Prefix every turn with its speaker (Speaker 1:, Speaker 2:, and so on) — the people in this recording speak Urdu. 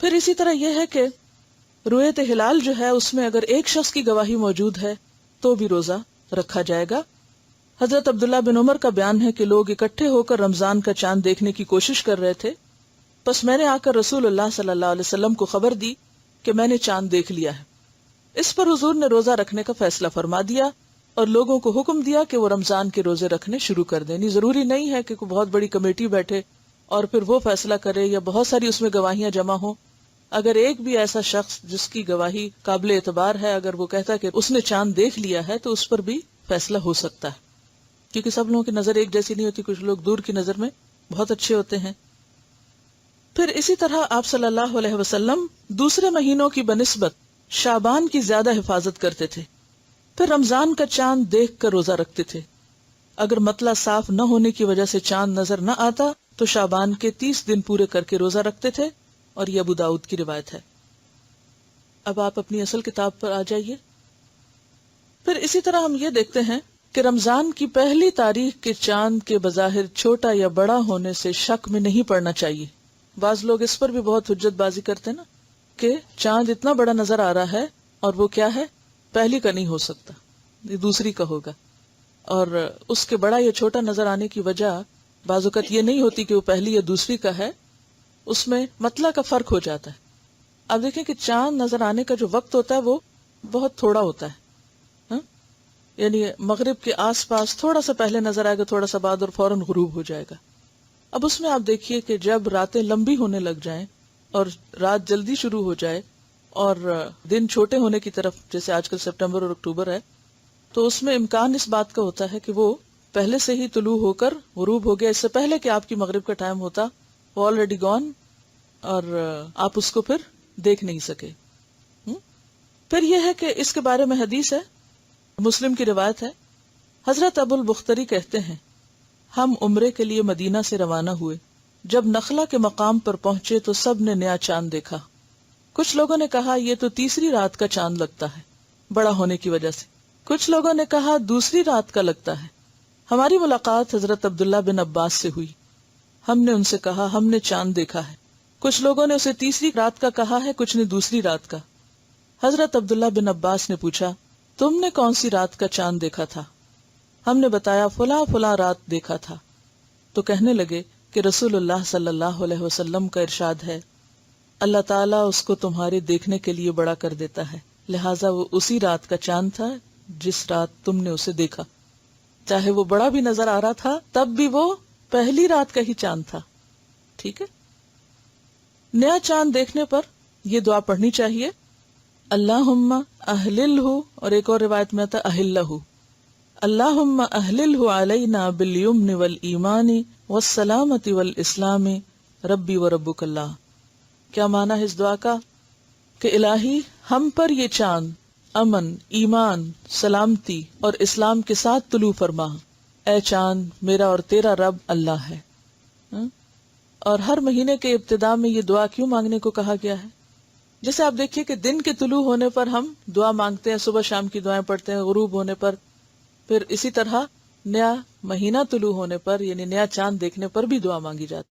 Speaker 1: پھر اسی طرح یہ ہے کہ رؤیت ہلال جو ہے اس میں اگر ایک شخص کی گواہی موجود ہے تو بھی روزہ رکھا جائے گا. حضرت عبداللہ بن عمر کا بیان ہے کہ لوگ اکٹھے ہو کر رمضان کا چاند دیکھنے کی کوشش کر رہے تھے، پس میں نے آ کر رسول اللہ صلی اللہ علیہ وسلم کو خبر دی کہ میں نے چاند دیکھ لیا ہے. اس پر حضور نے روزہ رکھنے کا فیصلہ فرما دیا اور لوگوں کو حکم دیا کہ وہ رمضان کے روزے رکھنے شروع کر دیں. ضروری نہیں ہے کہ کوئی بہت بڑی کمیٹی بیٹھے اور پھر وہ فیصلہ کرے یا بہت ساری اس میں گواہیاں جمع ہوں. اگر ایک بھی ایسا شخص جس کی گواہی قابل اعتبار ہے اگر وہ کہتا ہے کہ اس نے چاند دیکھ لیا ہے تو اس پر بھی فیصلہ ہو سکتا ہے، کیونکہ سب لوگوں کی نظر ایک جیسی نہیں ہوتی، کچھ لوگ دور کی نظر میں بہت اچھے ہوتے ہیں. پھر اسی طرح آپ صلی اللہ علیہ وسلم دوسرے مہینوں کی بنسبت شعبان کی زیادہ حفاظت کرتے تھے. پھر رمضان کا چاند دیکھ کر روزہ رکھتے تھے. اگر مطلع صاف نہ ہونے کی وجہ سے چاند نظر نہ آتا تو شعبان کے 30 دن پورے کر کے روزہ رکھتے تھے، اور یہ ابو داؤد کی روایت ہے. اب آپ اپنی اصل کتاب پر آ جائیے. پھر اسی طرح ہم یہ دیکھتے ہیں کہ رمضان کی پہلی تاریخ کے چاند کے بظاہر چھوٹا یا بڑا ہونے سے شک میں نہیں پڑنا چاہیے. بعض لوگ اس پر بھی بہت حجت بازی کرتے ہیں نا کہ چاند اتنا بڑا نظر آ رہا ہے اور وہ کیا ہے، پہلی کا نہیں ہو سکتا، یہ دوسری کا ہوگا. اور اس کے بڑا یا چھوٹا نظر آنے کی وجہ بعض اوقات یہ نہیں ہوتی کہ وہ پہلی یا دوسری کا ہے، اس میں مطلع کا فرق ہو جاتا ہے. اب دیکھیں کہ چاند نظر آنے کا جو وقت ہوتا ہے وہ بہت تھوڑا ہوتا ہے، یعنی مغرب کے آس پاس تھوڑا سا پہلے نظر آئے گا، تھوڑا سا بعد، اور فوراً غروب ہو جائے گا. اب اس میں آپ دیکھیے کہ جب راتیں لمبی ہونے لگ جائیں اور رات جلدی شروع ہو جائے اور دن چھوٹے ہونے کی طرف، جیسے آج کل سپٹمبر اور اکتوبر ہے، تو اس میں امکان اس بات کا ہوتا ہے کہ وہ پہلے سے ہی طلوع ہو کر غروب ہو گیا، اس سے پہلے کہ آپ کی مغرب کا ٹائم ہوتا وہ آلریڈی گون، اور آپ اس کو پھر دیکھ نہیں سکے. پھر یہ ہے کہ اس کے بارے میں حدیث ہے، مسلم کی روایت ہے. حضرت ابو البختری کہتے ہیں ہم عمرے کے لیے مدینہ سے روانہ ہوئے. جب نخلا کے مقام پر پہنچے تو سب نے نیا چاند دیکھا. کچھ لوگوں نے کہا یہ تو تیسری رات کا چاند لگتا ہے بڑا ہونے کی وجہ سے، کچھ لوگوں نے کہا دوسری رات کا لگتا ہے. ہماری ملاقات حضرت عبداللہ بن عباس سے ہوئی. ہم نے ان سے کہا ہم نے چاند دیکھا ہے. کچھ لوگوں نے اسے تیسری رات کا کہا ہے، کچھ نے دوسری رات کا. حضرت عبداللہ بن عباس نے پوچھا تم نے کون سی رات کا چاند دیکھا تھا؟ ہم نے بتایا فلاں فلاں رات دیکھا تھا. تو کہنے لگے کہ رسول اللہ صلی اللہ علیہ وسلم کا ارشاد ہے اللہ تعالیٰ اس کو تمہارے دیکھنے کے لیے بڑا کر دیتا ہے، لہٰذا وہ اسی رات کا چاند تھا جس رات تم نے اسے دیکھا. چاہے وہ بڑا بھی نظر آ رہا تھا تب بھی وہ پہلی رات کا ہی چاند تھا. ٹھیک ہے. نیا چاند دیکھنے پر یہ دعا پڑھنی چاہیے، اللہم اہللہ، اور ایک اور روایت میں آتا اہلہ، اللہم اہللہ علینا بالیمن والایمان والسلامت والاسلام ربی وربک اللہ. کیا معنی ہے اس دعا کا؟ کہ الہی ہم پر یہ چاند امن، ایمان، سلامتی اور اسلام کے ساتھ طلوع فرما. اے چاند میرا اور تیرا رب اللہ ہے. اور ہر مہینے کے ابتدا میں یہ دعا کیوں مانگنے کو کہا گیا ہے؟ جیسے آپ دیکھیے کہ دن کے طلوع ہونے پر ہم دعا مانگتے ہیں، صبح شام کی دعائیں پڑھتے ہیں، غروب ہونے پر، پھر اسی طرح نیا مہینہ طلوع ہونے پر یعنی نیا چاند دیکھنے پر بھی دعا مانگی جاتی ہے.